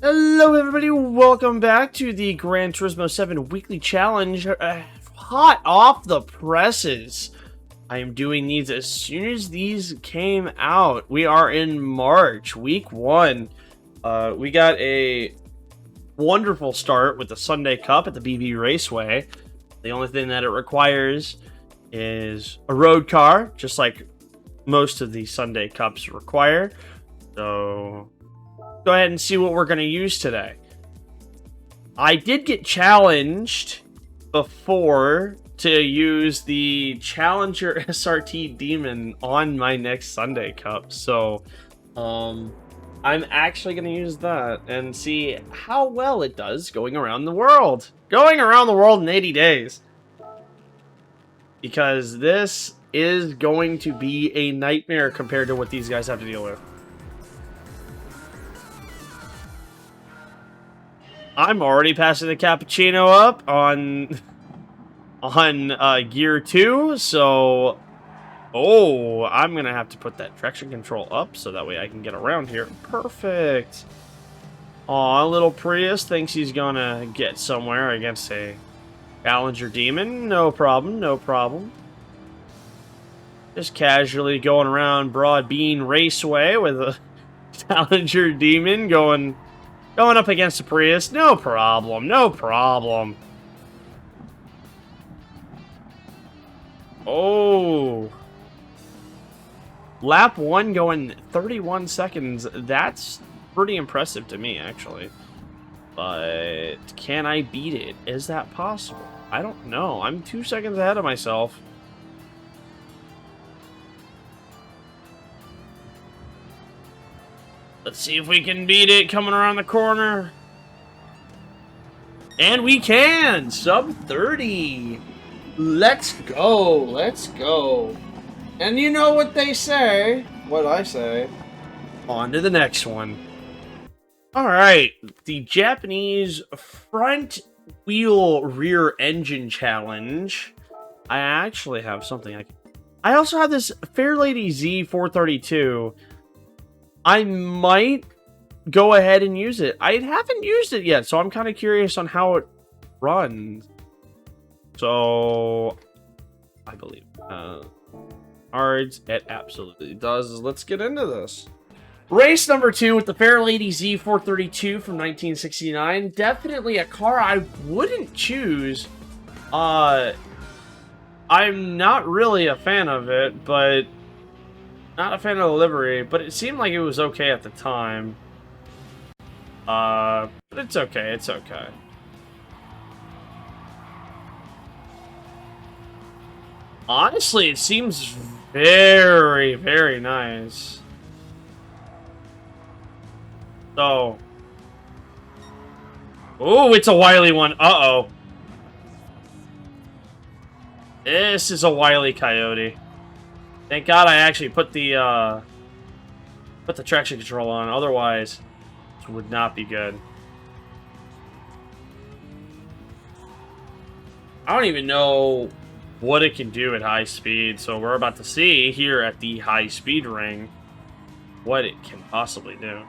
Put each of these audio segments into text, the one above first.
Hello everybody, welcome back to the Gran Turismo 7 Weekly Challenge. Hot off the presses. I am doing these as soon as these came out. We are in March, week 1. We got a wonderful start with the Sunday Cup at the BB Raceway. The only thing that it requires is a road car, just like most of the Sunday Cups require. So go ahead and see what we're going to use today. I did get challenged before to use the Challenger SRT Demon on my next Sunday Cup, so I'm actually going to use that and see how well it does going around the world. Going around the world in 80 days. Because this is going to be a nightmare compared to what these guys have to deal with. I'm already passing the cappuccino up on gear 2, so I'm gonna have to put that traction control up so that way I can get around here. Perfect. Aw, little Prius thinks he's gonna get somewhere against a Challenger Demon. No problem, no problem. Just casually going around Broad Bean Raceway with a Challenger Demon going up against the Prius, no problem, no problem. Oh. Lap 1 going 31 seconds. That's pretty impressive to me, actually. But can I beat it? Is that possible? I don't know. I'm 2 seconds ahead of myself. Let's see if we can beat it coming around the corner. And we can! Sub 30. Let's go. Let's go. And you know what they say. What I say. On to the next one. Alright. The Japanese front wheel rear engine challenge. I actually have something I also have this Fairlady Z432. I might go ahead and use it. I haven't used it yet, so I'm kind of curious on how it runs. So, I believe. Cards, it absolutely does. Let's get into this. Race number 2 with the Fairlady Z432 from 1969. Definitely a car I wouldn't choose. I'm not really a fan of it, but not a fan of the livery, but it seemed like it was okay at the time. But it's okay, it's okay. Honestly, it seems very, very nice. So. Oh, it's a wily one. Uh-oh. This is a wily coyote. Thank God I actually put the traction control on, otherwise it would not be good. I don't even know what it can do at high speed, so we're about to see here at the high speed ring what it can possibly do.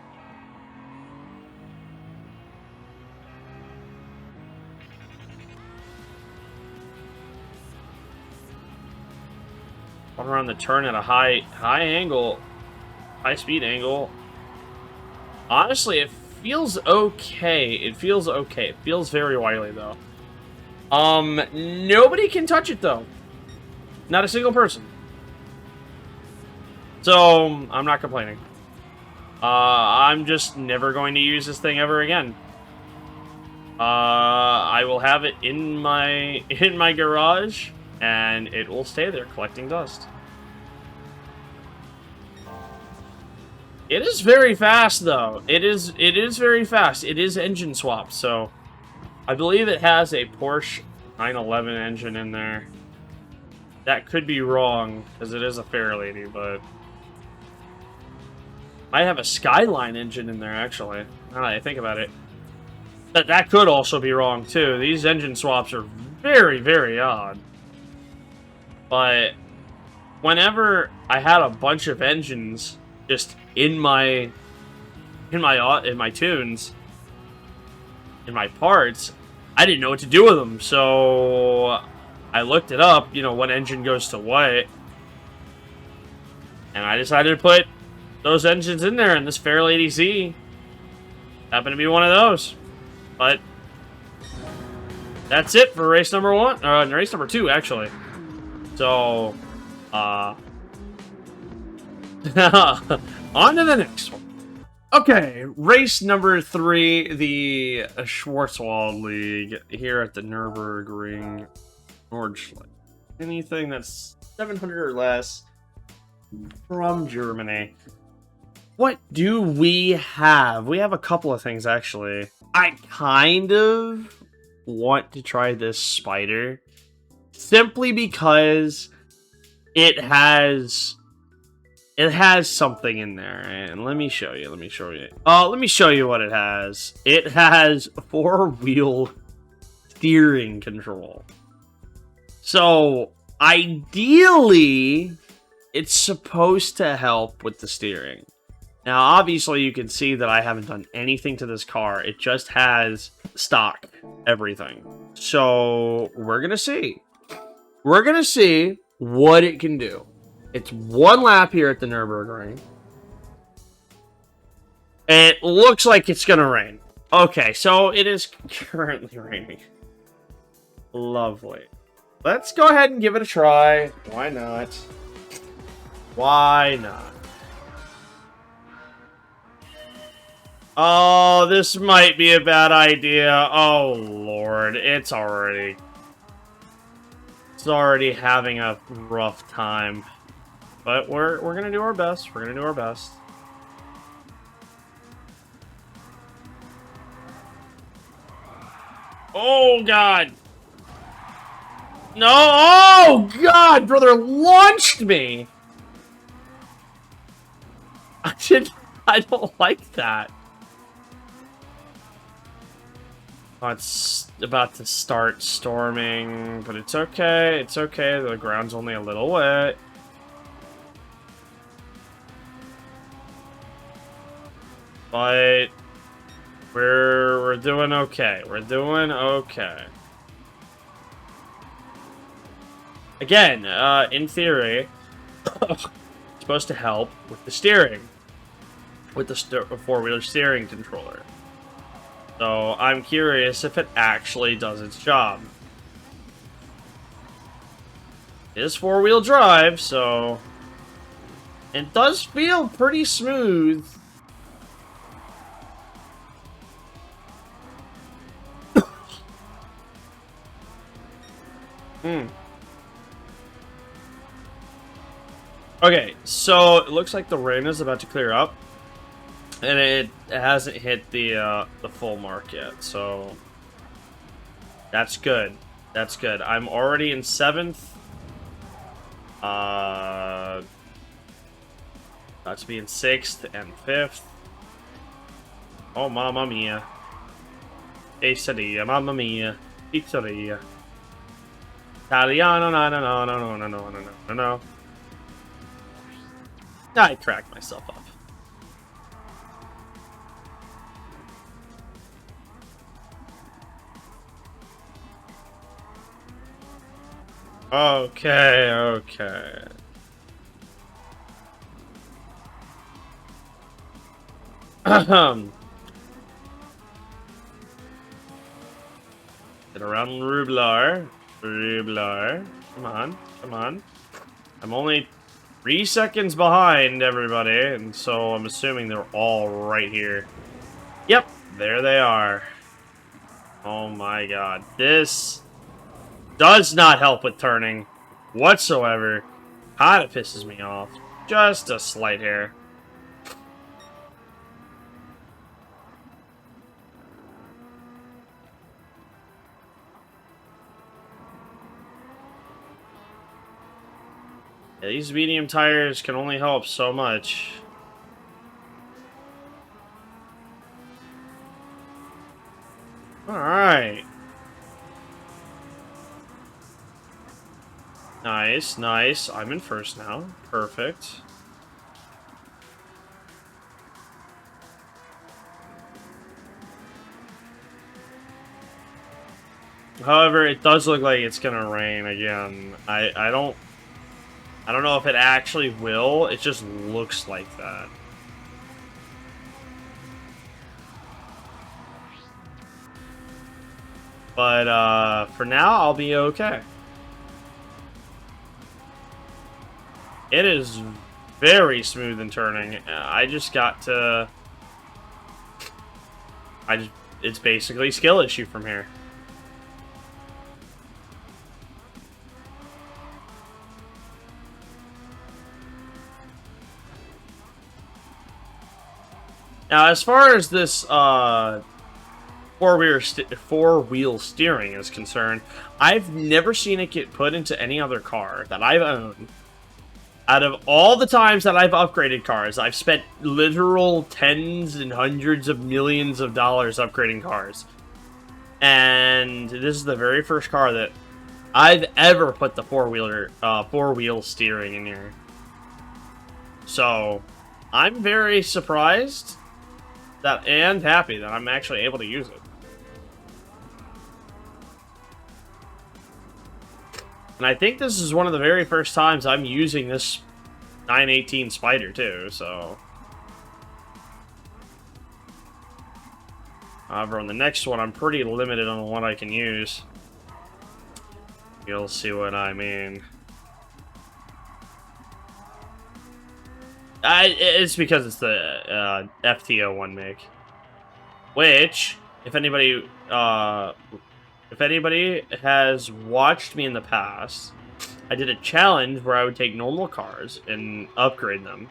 Around the turn at a high angle, high speed angle. Honestly, it feels okay. It feels okay. It feels very wily though. Nobody can touch it though. Not a single person. So I'm not complaining. I'm just never going to use this thing ever again. I will have it in my garage, and it will stay there collecting dust. It is very fast, though. It is very fast. It is engine swapped, so I believe it has a Porsche 911 engine in there. That could be wrong, because it is a Fairlady, but might have a Skyline engine in there, actually. Now that I think about it. But that could also be wrong, too. These engine swaps are very, very odd. But whenever I had a bunch of engines just in my tunes, in my parts, I didn't know what to do with them. So I looked it up, you know, what engine goes to what. And I decided to put those engines in there, and this Fairlady Z happened to be one of those. But that's it for race number 1, race number 2, actually. So, on to the next one. Okay, race number 3, the Schwarzwald League here at the Nürburgring Nordschleife. Anything that's 700 or less from Germany. What do we have? We have a couple of things, actually. I kind of want to try this Spider simply because it has something in there, and let me show you. Let me show you what it has. It has 4-wheel steering control. So ideally, it's supposed to help with the steering. Now, obviously, you can see that I haven't done anything to this car. It just has stock everything. So we're gonna see. We're gonna see what it can do. It's 1 lap here at the Nürburgring. It looks like it's gonna rain. Okay, so it is currently raining. Lovely. Let's go ahead and give it a try. Why not? Why not? Oh, this might be a bad idea. Oh, Lord. It's already having a rough time. But we're going to do our best. We're going to do our best. Oh, God. No. Oh, God. Brother launched me. I don't like that. Oh, it's about to start storming, but it's okay. It's okay. The ground's only a little wet. But we're doing okay. We're doing okay. Again, in theory, it's supposed to help with the steering, with the 4-wheeler steering controller. So I'm curious if it actually does its job. It is 4-wheel drive, so it does feel pretty smooth. Okay, so it looks like the rain is about to clear up. And it hasn't hit the full mark yet, so that's good. That's good. I'm already in 7th. About to be in 6th and 5th. Oh, mamma mia. Quesadilla, mamma mia. Pizzeria. Italiano, no, no, no, no, no, no, no, no, no, no. I cracked myself up. Okay, okay. Get around Rublar. Rublar. Come on, come on. I'm only 3 seconds behind everybody, and so I'm assuming they're all right here. Yep, there they are. Oh my god. This does not help with turning whatsoever. Kinda pisses me off. Just a slight hair. Yeah, these medium tires can only help so much. Alright. Nice, nice. I'm in first now. Perfect. However, it does look like it's gonna rain again. I don't know if it actually will. It just looks like that. But for now, I'll be okay. It is very smooth in turning. I just got to... it's basically skill issue from here. Now, as far as this four-wheel steering is concerned, I've never seen it get put into any other car that I've owned. Out of all the times that I've upgraded cars, I've spent literal tens and hundreds of millions of dollars upgrading cars. And this is the very first car that I've ever put the four-wheel steering in here. So, I'm very surprised and happy that I'm actually able to use it. And I think this is one of the very first times I'm using this 918 Spider, too, so... However, on the next one, I'm pretty limited on what I can use. You'll see what I mean. It's because it's the FTO one make. Which, if anybody has watched me in the past, I did a challenge where I would take normal cars and upgrade them.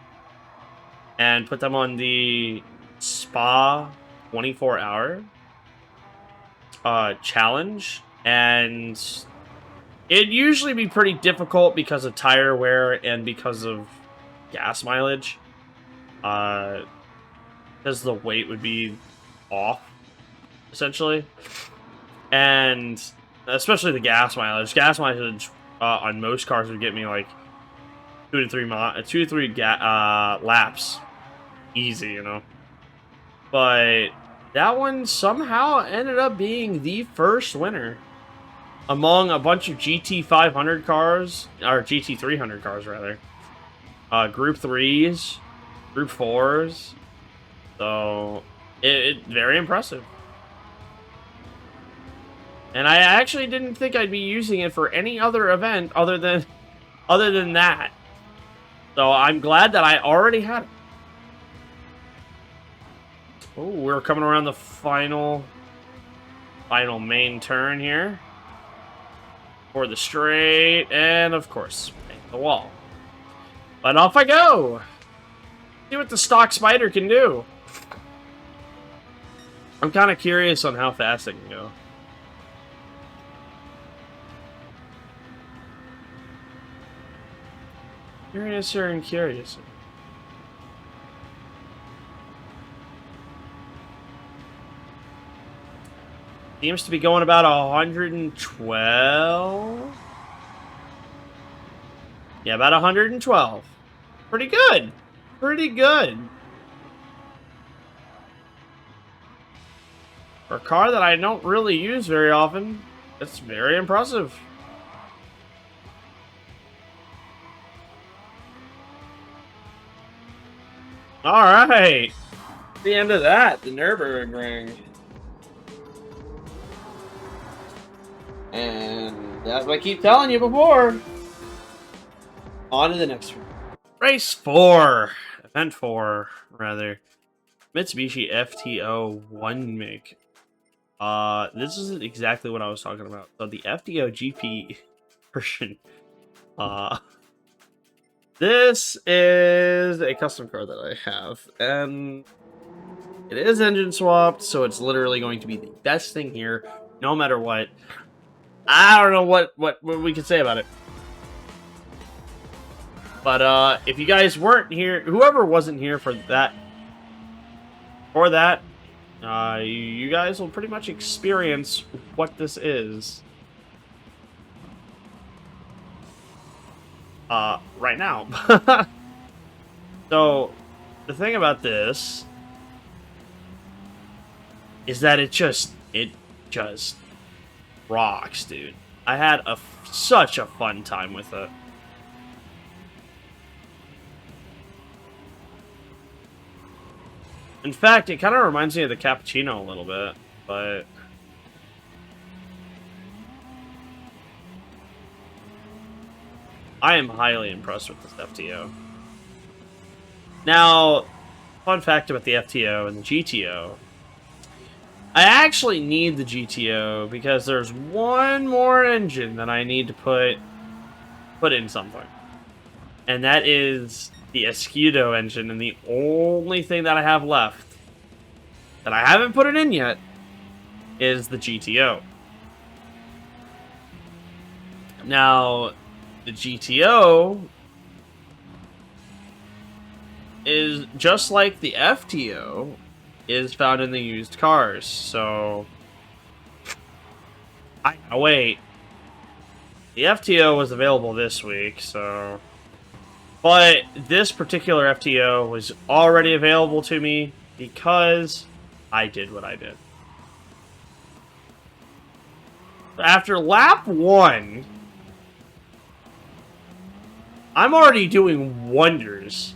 And put them on the Spa 24-hour challenge. And it'd usually be pretty difficult because of tire wear and because of gas mileage. Because the weight would be off, essentially. And especially the gas mileage. Gas mileage on most cars would get me like 2 to 3 laps. Easy, you know. But that one somehow ended up being the first winner among a bunch of GT500 cars, or GT300 cars, rather. Group 3s, Group 4s. So, it very impressive. And I actually didn't think I'd be using it for any other event other than that. So I'm glad that I already had it. Oh, we're coming around the final main turn here. For the straight, and of course, make the wall. But off I go! See what the stock Spider can do. I'm kind of curious on how fast it can go. Curiouser and curiouser. Seems to be going about 112. Yeah, about 112. Pretty good. Pretty good. For a car that I don't really use very often, it's very impressive. Alright. The end of that, the Nürburgring. And as I keep telling you before, on to the next one. Race 4. Event 4, rather. Mitsubishi FTO 1 make. This is exactly what I was talking about. So the FTO GP version. This is a custom car that I have, and it is engine swapped, so it's literally going to be the best thing here, no matter what. I don't know what we can say about it. But if you guys weren't here, whoever wasn't here for that, you guys will pretty much experience what this is. Right now. So, the thing about this is that it just rocks, dude. I had such a fun time with it. In fact, it kind of reminds me of the cappuccino a little bit, but I am highly impressed with this FTO. Now, fun fact about the FTO and the GTO. I actually need the GTO because there's one more engine that I need to put in something. And that is the Escudo engine, and the only thing that I have left that I haven't put it in yet is the GTO. Now, the GTO is just like the FTO is found in the used cars, so wait. The FTO was available this week, so but this particular FTO was already available to me because I did what I did. After lap 1, I'm already doing wonders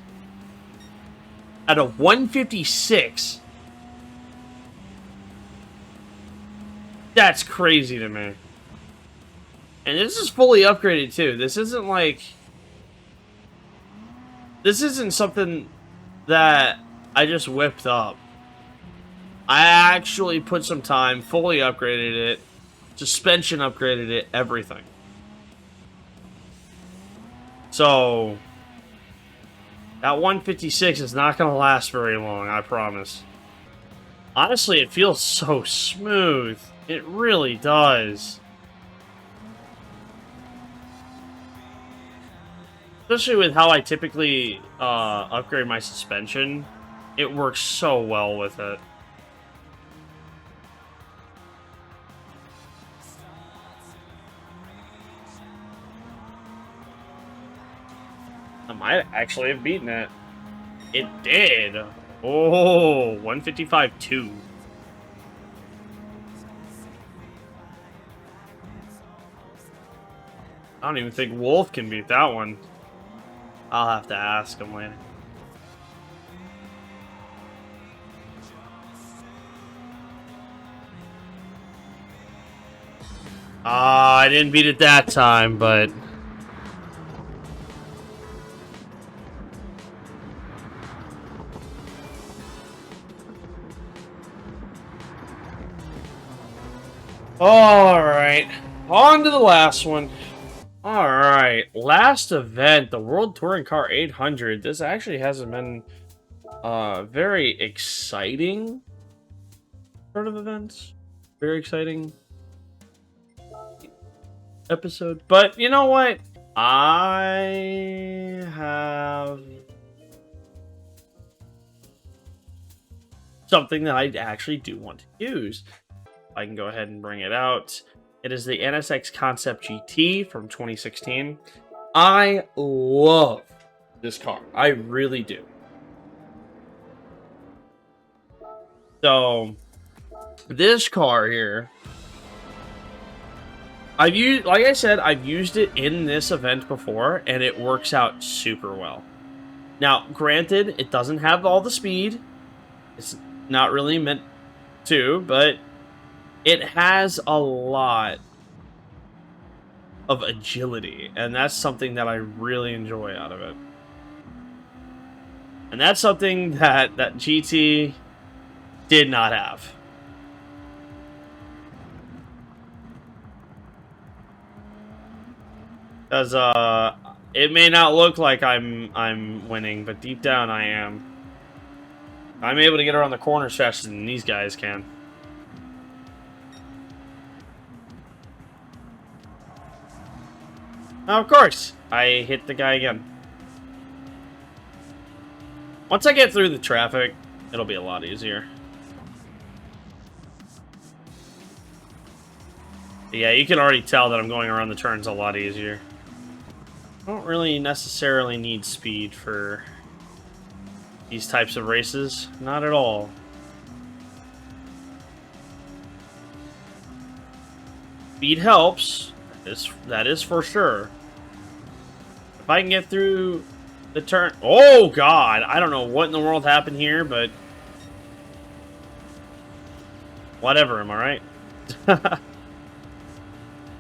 at a 156. That's crazy to me. And this is fully upgraded too. This isn't like... This isn't something that I just whipped up. I actually put some time, fully upgraded it, suspension upgraded it, everything. So, that 156 is not going to last very long, I promise. Honestly, it feels so smooth. It really does. Especially with how I typically upgrade my suspension. It works so well with it. I might actually have beaten it. It did. Oh, 155.2. I don't even think Wolf can beat that one. I'll have to ask him later. I didn't beat it that time, but... Alright, on to the last one. Alright, last event, the World Touring Car 800. This actually hasn't been very exciting sort of events. Very exciting episode. But you know what? I have something that I actually do want to use. I can go ahead and bring it out. It is the NSX Concept GT from 2016. I love this car. I really do. So, this car here, I've used, like I said, I've used it in this event before, and it works out super well. Now, granted, it doesn't have all the speed. It's not really meant to, but it has a lot of agility, and that's something that I really enjoy out of it. And that's something that GT did not have. Because it may not look like I'm winning, but deep down I am. I'm able to get around the corners faster than these guys can. Now, of course, I hit the guy again. Once I get through the traffic, it'll be a lot easier. Yeah, you can already tell that I'm going around the turns a lot easier. I don't really necessarily need speed for these types of races. Not at all. Speed helps. That is for sure. If I can get through the turn... Oh, God. I don't know what in the world happened here, but... Whatever, am I right? But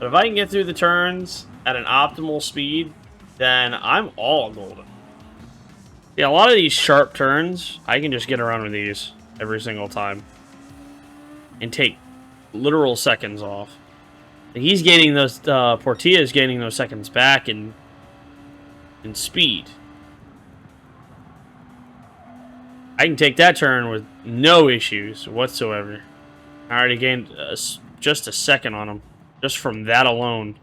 if I can get through the turns at an optimal speed, then I'm all golden. Yeah, a lot of these sharp turns, I can just get around with these every single time. And take literal seconds off. He's gaining those, Portilla is gaining those seconds back in speed. I can take that turn with no issues whatsoever. I already gained just a second on him, just from that alone.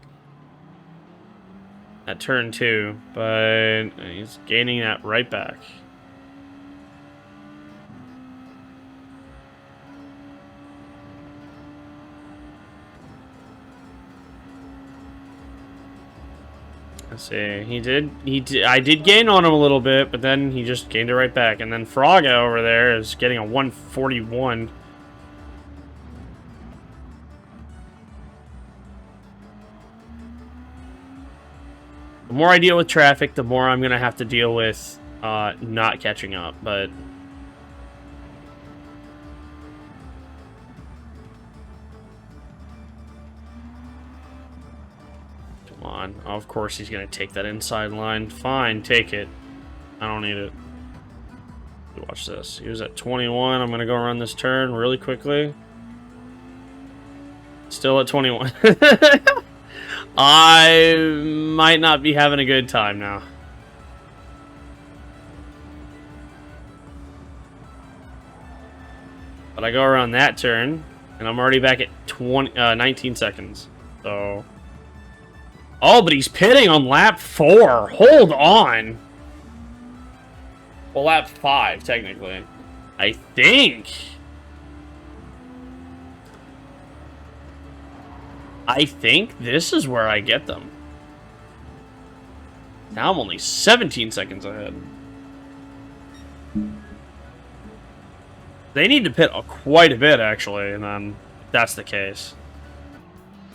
At turn 2, but he's gaining that right back. Let's see. He did. I did gain on him a little bit, but then he just gained it right back. And then Fraga over there is getting a 141. The more I deal with traffic, the more I'm gonna have to deal with not catching up. But come on. Oh, of course he's gonna take that inside line. Fine, take it. I don't need it. Watch this. He was at 21. I'm gonna go run this turn really quickly. Still at 21. I might not be having a good time now. But I go around that turn, and I'm already back at 19 seconds. So... Oh, but he's pitting on lap 4. Hold on. Well, lap 5, technically. I think... this is where I get them. Now I'm only 17 seconds ahead. They need to pit quite a bit, actually, and then if that's the case.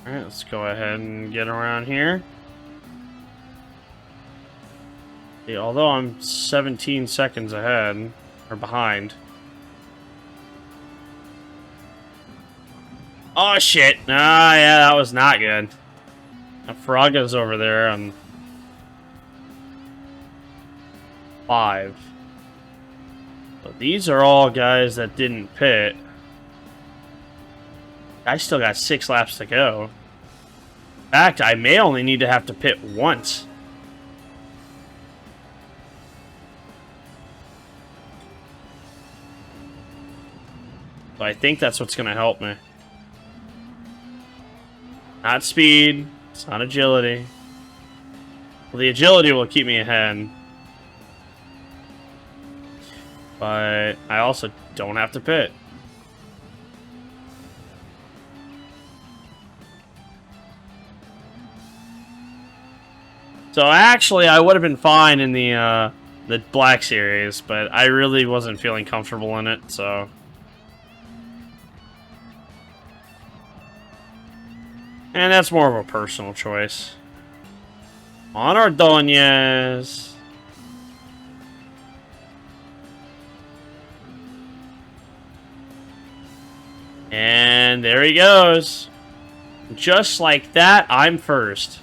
Alright, let's go ahead and get around here. See, although I'm 17 seconds ahead, or behind. Oh shit! Ah, yeah, that was not good. Fraga's over there on 5. But these are all guys that didn't pit. I still got 6 laps to go. In fact, I may only need to have to pit once. So I think that's what's going to help me. Not speed. It's not agility. Well, the agility will keep me ahead. But I also don't have to pit. So actually, I would have been fine in the Black Series, but I really wasn't feeling comfortable in it, so... And that's more of a personal choice. On Ordonez. And there he goes. Just like that, I'm first.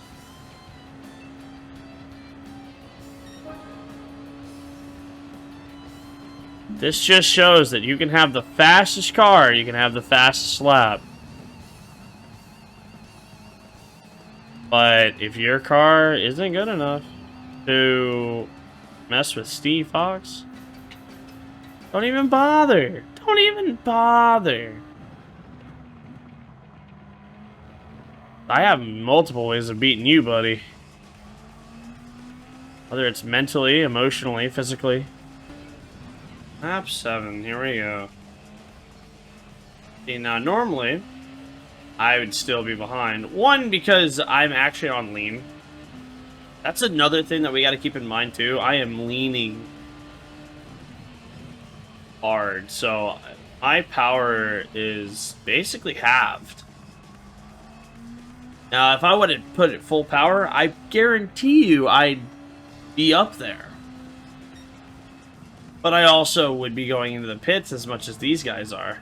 This just shows that you can have the fastest car, you can have the fastest lap. But if your car isn't good enough to mess with SteveFox, don't even bother. Don't even bother. I have multiple ways of beating you, buddy. Whether it's mentally, emotionally, physically. Lap 7, here we go. See, now normally, I would still be behind. One, because I'm actually on lean. That's another thing that we got to keep in mind, too. I am leaning hard, so my power is basically halved. Now, if I would have put it full power, I guarantee you I'd be up there. But I also would be going into the pits as much as these guys are.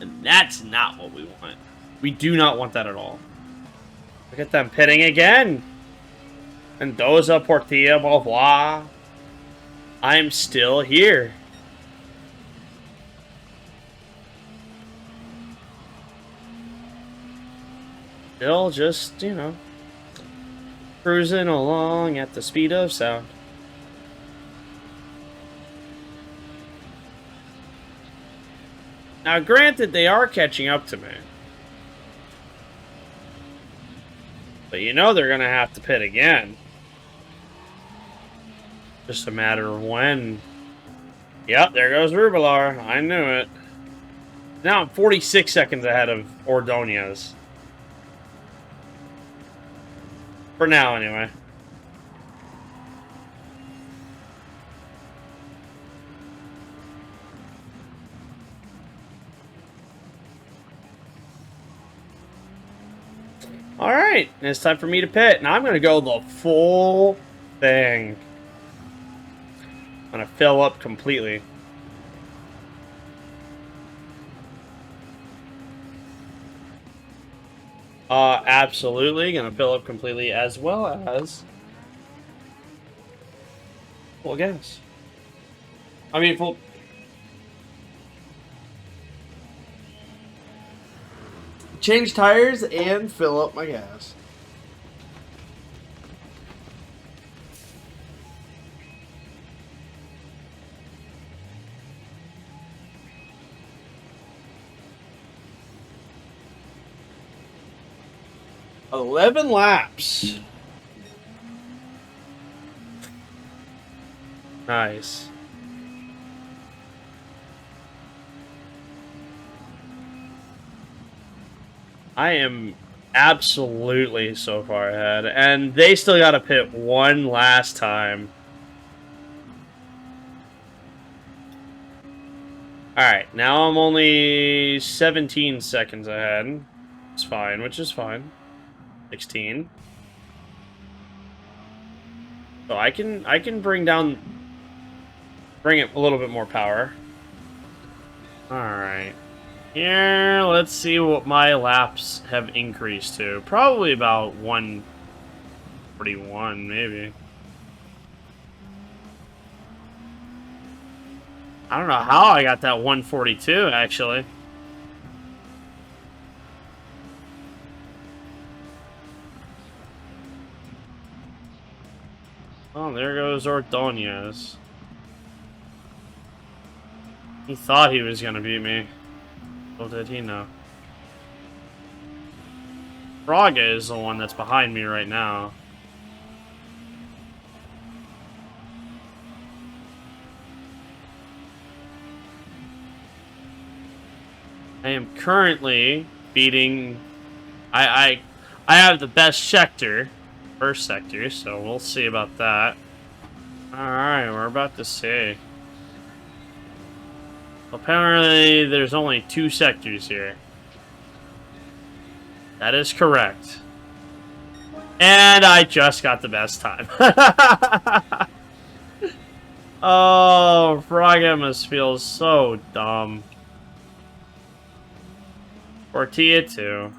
And that's not what we want. We do not want that at all. Look at them pitting again. Mendoza, Portilla, Beauvoir. I'm still here. Still just, you know, cruising along at the speed of sound. Now, granted, they are catching up to me. But you know they're going to have to pit again. Just a matter of when. Yep, there goes Rubilar. I knew it. Now I'm 46 seconds ahead of Ordonez. For now, anyway. Alright, it's time for me to pit. Now I'm going to go the full thing. I'm going to fill up completely. Absolutely. Going to fill up completely as well as full gas. I mean, full... Change tires and fill up my gas. $11 laps. Nice. I am absolutely so far ahead, and they still got to pit one last time. Alright, now I'm only 17 seconds ahead. It's fine, which is fine. 16. So I can bring it a little bit more power. Alright. Here, let's see what my laps have increased to. Probably about 141, maybe. I don't know how I got that 142, actually. Oh, there goes Ordonez. He thought he was going to beat me. Little did he know. Braga is the one that's behind me right now. I am currently beating... I have the best sector. First sector, so we'll see about that. Alright, we're about to see. Apparently, there's only 2 sectors here. That is correct. And I just got the best time. Oh, Braga must feel so dumb. Portilla too.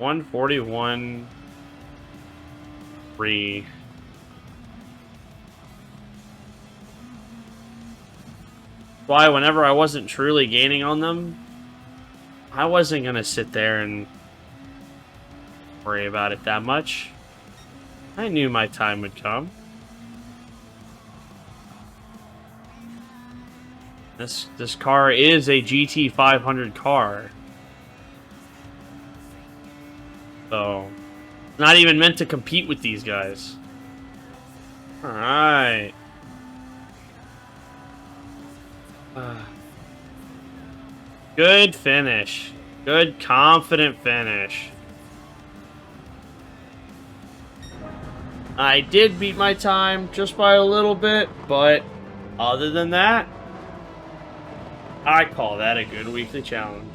$141.3. Why, whenever I wasn't truly gaining on them, I wasn't going to sit there and worry about it that much. I knew my time would come. This car is a GT 500 car. So, not even meant to compete with these guys. Alright. Good finish. Good, confident finish. I did beat my time just by a little bit, but other than that, I call that a good weekly challenge.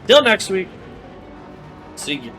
Till next week. See you.